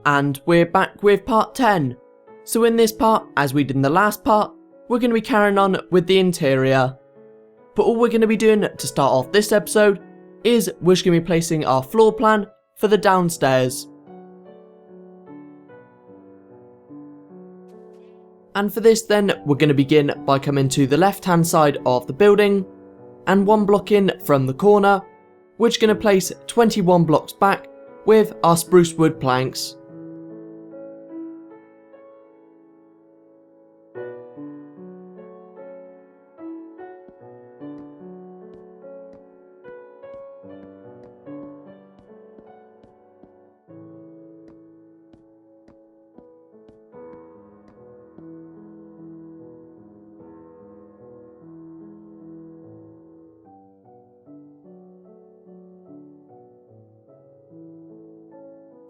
And we're back with part 10. So in this part, as we did in the last part, we're going to be carrying on with the interior. But all we're going to be doing to start off this episode is we're just going to be placing our floor plan for the downstairs. And for this then, we're going to begin by coming to the left hand side of the building, and one block in from the corner, we're just going to place 21 blocks back with our spruce wood planks.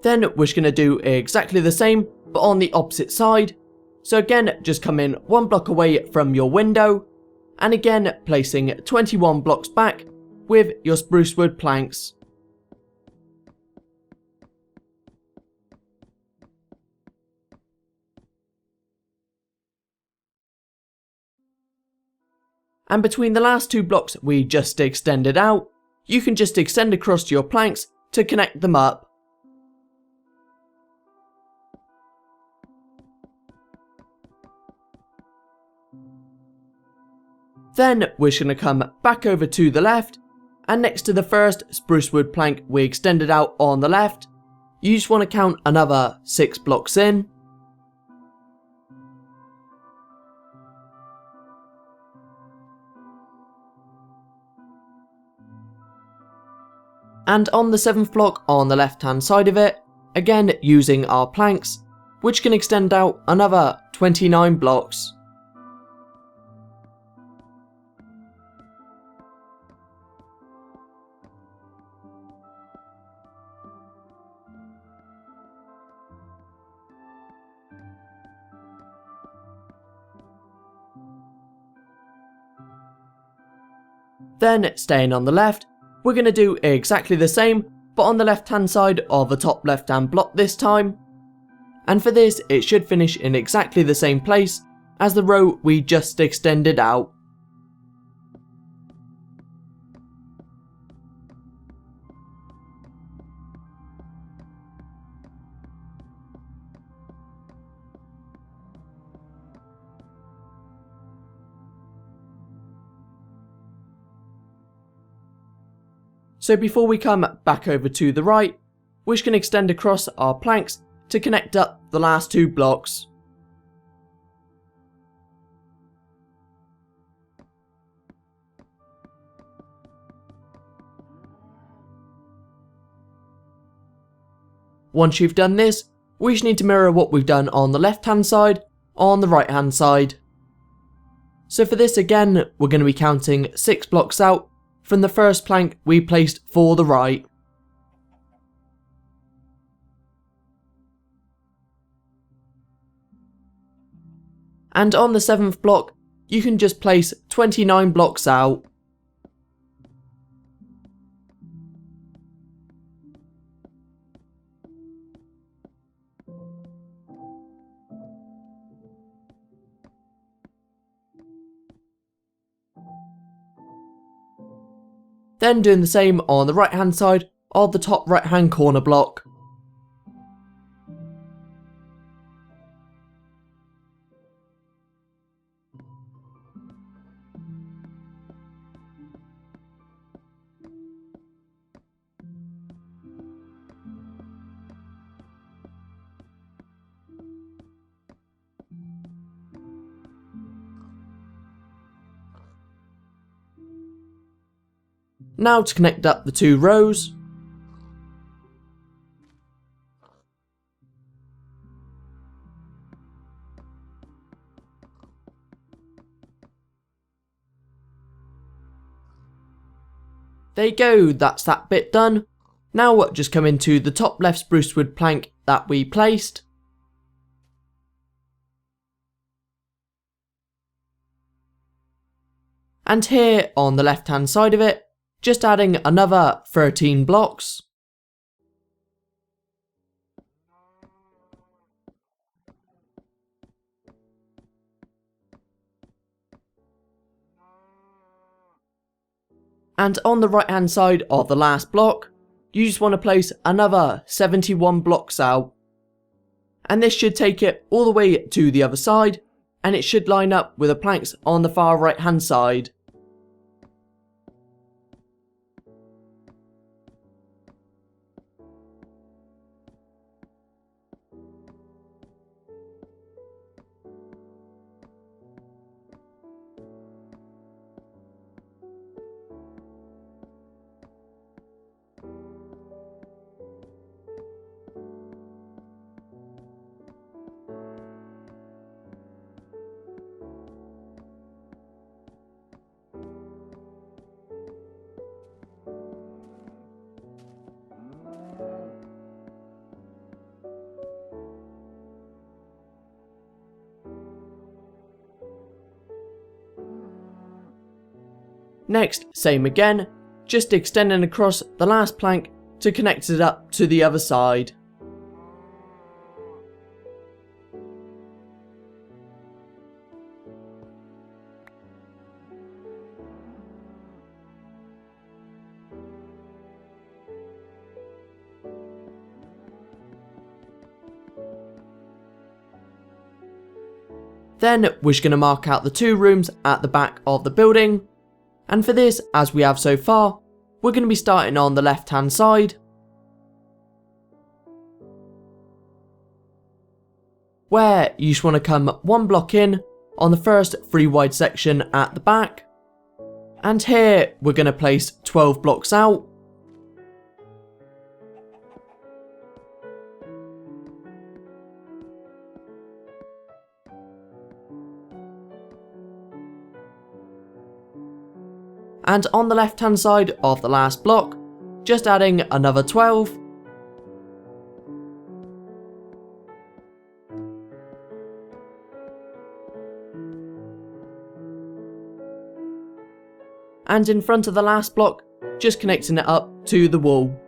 Then we're just going to do exactly the same, but on the opposite side. So again, just come in one block away from your window, and again placing 21 blocks back with your spruce wood planks. And between the last two blocks we just extended out, you can just extend across your planks to connect them up. Then we're just going to come back over to the left, and next to the first spruce wood plank we extended out on the left, you just want to count another 6 blocks in. And on the 7th block on the left hand side of it, again using our planks, which can extend out another 29 blocks. Then, staying on the left, we're going to do exactly the same, but on the left hand side of the top left hand block this time. And for this, it should finish in exactly the same place as the row we just extended out. So before we come back over to the right, we're just going to extend across our planks to connect up the last 2 blocks. Once you've done this, we just need to mirror what we've done on the left hand side on the right hand side. So for this again, we're going to be counting 6 blocks out from the first plank we placed for the right. And on the 7th block, you can just place 29 blocks out. Then doing the same on the right hand side of the top right hand corner block. Now to connect up the 2 rows. There you go, that's that bit done. Now just come into the top left spruce wood plank that we placed. And here on the left hand side of it, just adding another 13 blocks. And on the right hand side of the last block, you just want to place another 71 blocks out. And this should take it all the way to the other side, and it should line up with the planks on the far right hand side. Next, same again, just extending across the last plank to connect it up to the other side. Then we're just going to mark out the 2 rooms at the back of the building. And for this, as we have so far, we're going to be starting on the left hand side, where you just want to come 1 block in on the first 3 wide section at the back. And here we're going to place 12 blocks out. And on the left hand side of the last block, just adding another 12. And in front of the last block, just connecting it up to the wall.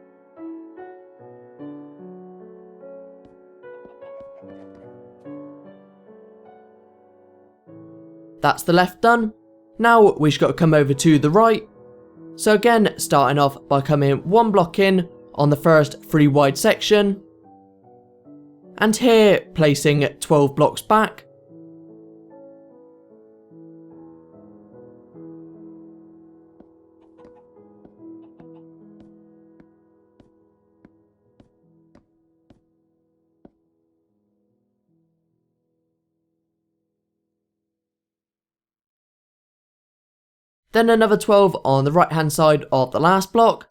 That's the left done. Now we've just got to come over to the right. So again, starting off by coming 1 block in on the first 3 wide section. And here placing 12 blocks back. Then another 12 on the right hand side of the last block.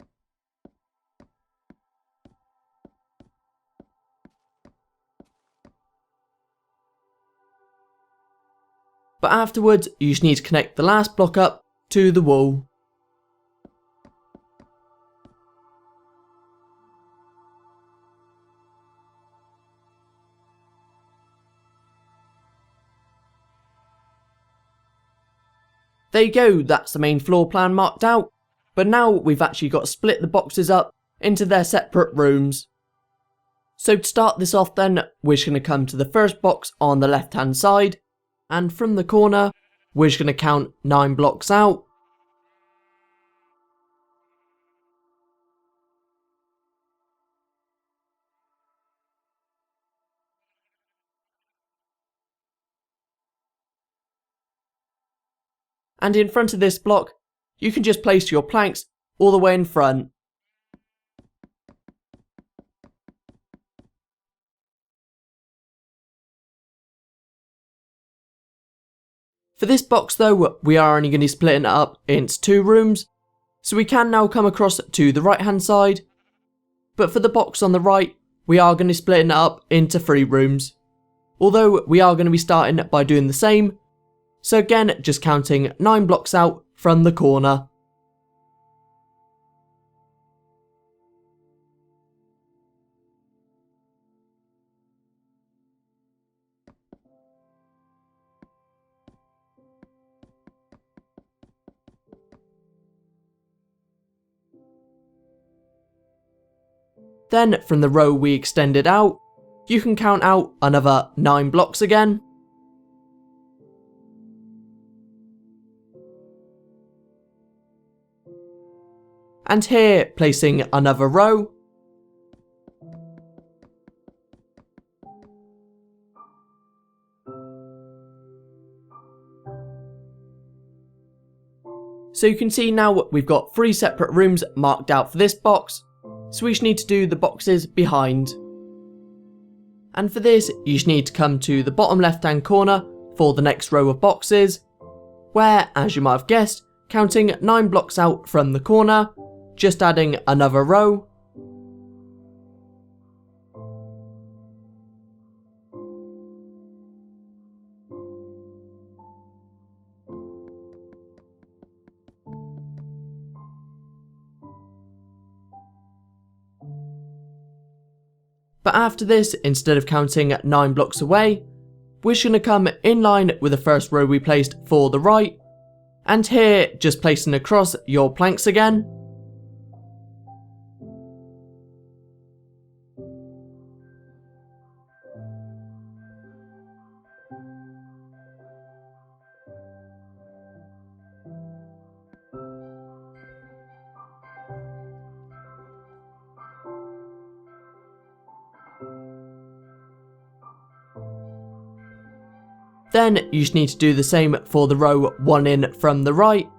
But afterwards, you just need to connect the last block up to the wall. There you go, that's the main floor plan marked out, but now we've actually got to split the boxes up into their separate rooms. So to start this off then, we're just going to come to the first box on the left hand side, and from the corner, we're just going to count 9 blocks out. And in front of this block, you can just place your planks all the way in front. For this box though, we are only going to be splitting it up into 2 rooms, so we can now come across to the right hand side. But for the box on the right, we are going to be splitting it up into 3 rooms. Although we are going to be starting by doing the same. So again, just counting 9 blocks out from the corner. Then from the row we extended out, you can count out another 9 blocks again. and here placing another row. So you can see now we've got 3 separate rooms marked out for this box, so we just need to do the boxes behind. And for this, you just need to come to the bottom left hand corner for the next row of boxes, where, as you might have guessed, counting 9 blocks out from the corner, just adding another row. But after this, instead of counting 9 blocks away, we're just going to come in line with the first row we placed for the right, and here just placing across your planks again. Then you just need to do the same for the row 1 in from the right.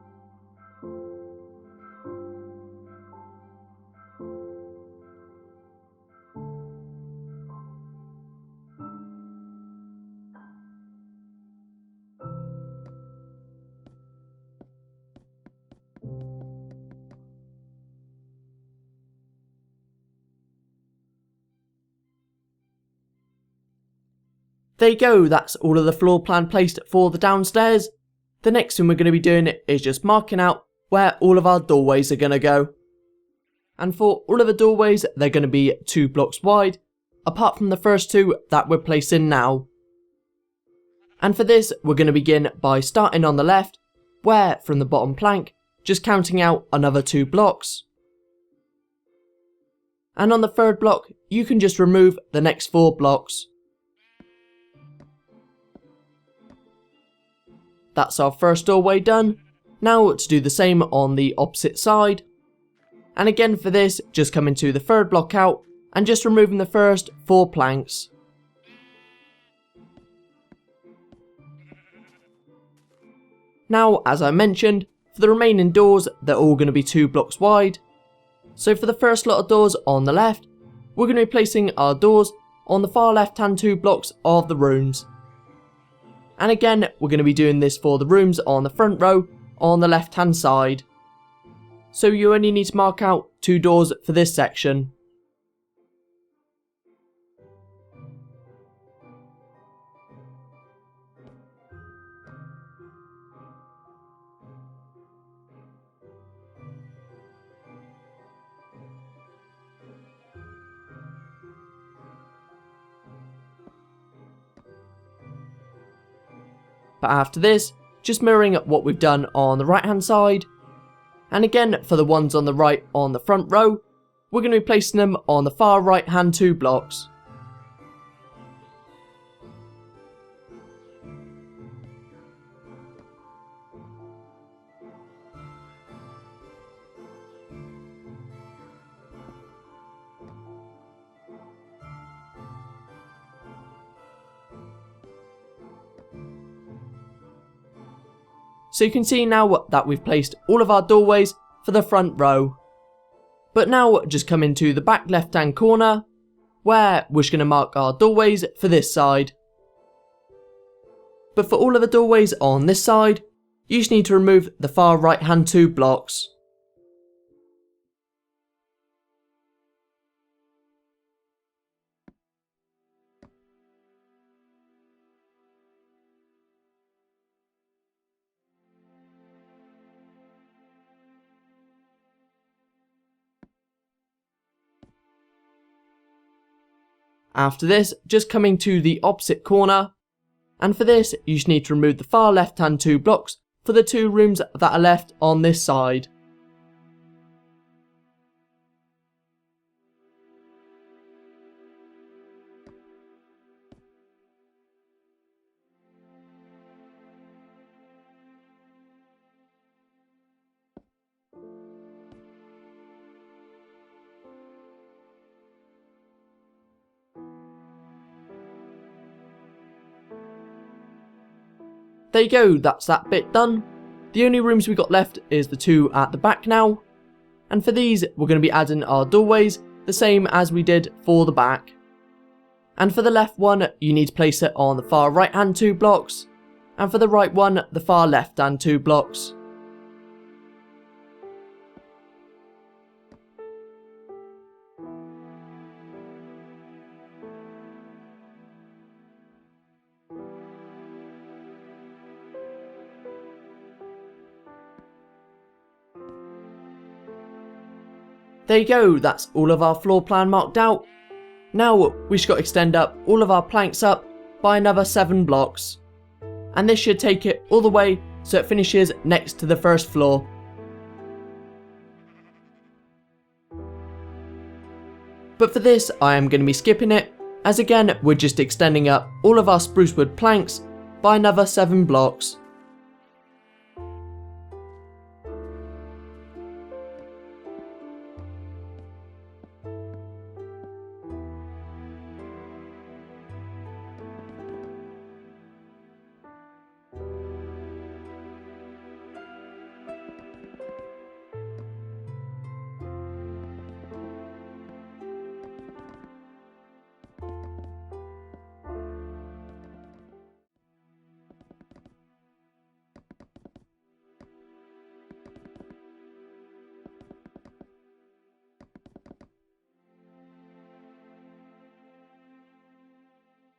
There you go, that's all of the floor plan placed for the downstairs. The next thing we're going to be doing is just marking out where all of our doorways are going to go. And for all of the doorways, they're going to be 2 blocks wide, apart from the first 2 that we're placing now. And for this, we're going to begin by starting on the left, where from the bottom plank, just counting out another 2 blocks. And on the third block, you can just remove the next 4 blocks. That's our first doorway done. Now to do the same on the opposite side. And again for this, just coming to the third block out and just removing the first 4 planks. Now, as I mentioned, for the remaining doors, they're all going to be 2 blocks wide. So for the first lot of doors on the left, we're going to be placing our doors on the far left hand 2 blocks of the rooms. And again, we're going to be doing this for the rooms on the front row on the left hand side. So you only need to mark out 2 doors for this section. But after this, just mirroring what we've done on the right hand side. And again, for the ones on the right on the front row, we're going to be placing them on the far right hand 2 blocks. So you can see now that we've placed all of our doorways for the front row. But now just come into the back left hand corner, where we're just going to mark our doorways for this side. But for all of the doorways on this side, you just need to remove the far right hand 2 blocks. After this, just coming to the opposite corner, and for this you just need to remove the far left hand 2 blocks for the 2 rooms that are left on this side. There you go, that's that bit done. The only rooms we got left is the two at the back now. And for these, we're going to be adding our doorways the same as we did for the back. And for the left one, you need to place it on the far right hand 2 blocks. And for the right one, the far left hand 2 blocks. There you go, that's all of our floor plan marked out. Now we just got to extend up all of our planks up by another 7 blocks. And this should take it all the way so it finishes next to the first floor. But for this I am going to be skipping it, as again we're just extending up all of our spruce wood planks by another 7 blocks.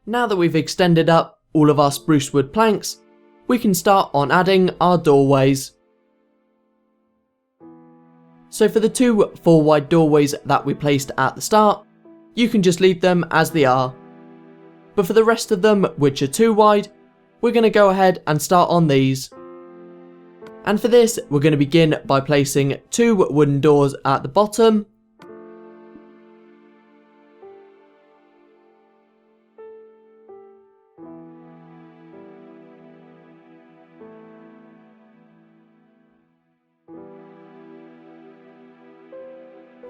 Now that we've extended up all of our spruce wood planks, we can start on adding our doorways. So for the 2 4 wide doorways that we placed at the start, you can just leave them as they are. But for the rest of them, which are 2 wide, we're going to go ahead and start on these. And for this, we're going to begin by placing 2 wooden doors at the bottom.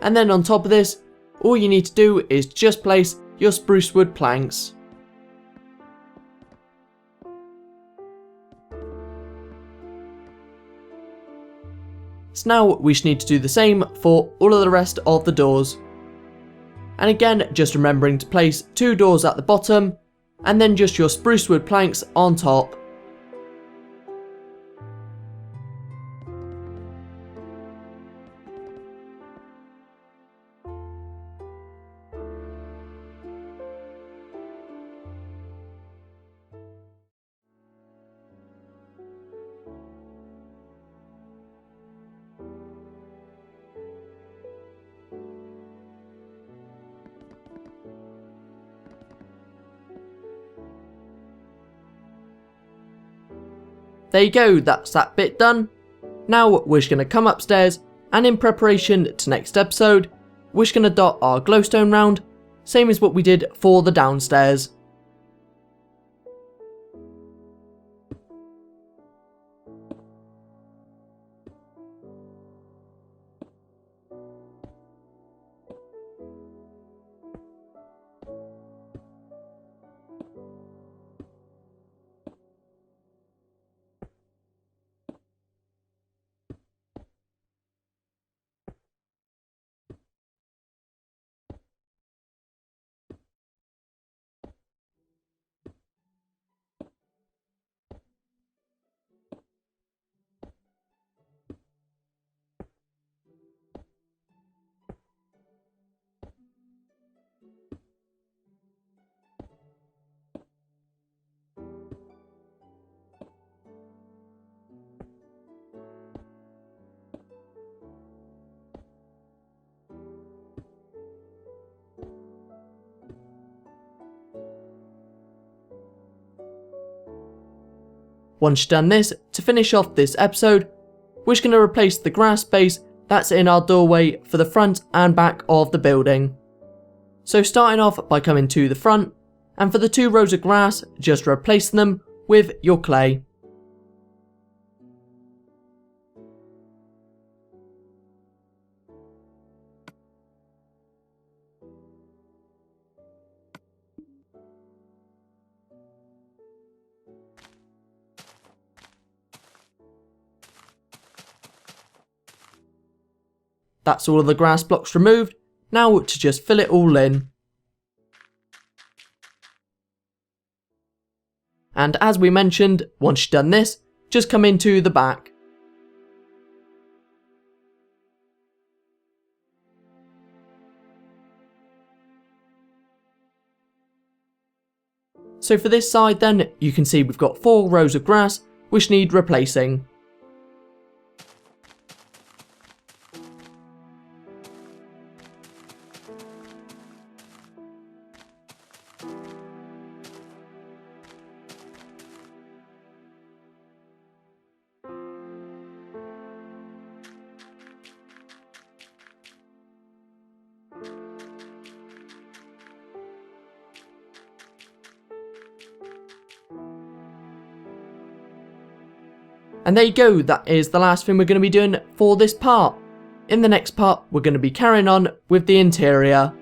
And then on top of this, all you need to do is just place your spruce wood planks. So now we just need to do the same for all of the rest of the doors. And again, just remembering to place 2 doors at the bottom, and then just your spruce wood planks on top. There you go, that's that bit done. Now we're just going to come upstairs, and in preparation to next episode, we're just going to dot our glowstone round, same as what we did for the downstairs. Once you've done this, to finish off this episode, we're just going to replace the grass space that's in our doorway for the front and back of the building. So starting off by coming to the front, and for the 2 rows of grass, just replace them with your clay. that's all of the grass blocks removed. Now to just fill it all in. And as we mentioned, once you've done this, just come into the back. So for this side then, you can see we've got 4 rows of grass which need replacing. And there you go, that is the last thing we're going to be doing for this part. In the next part, we're going to be carrying on with the interior.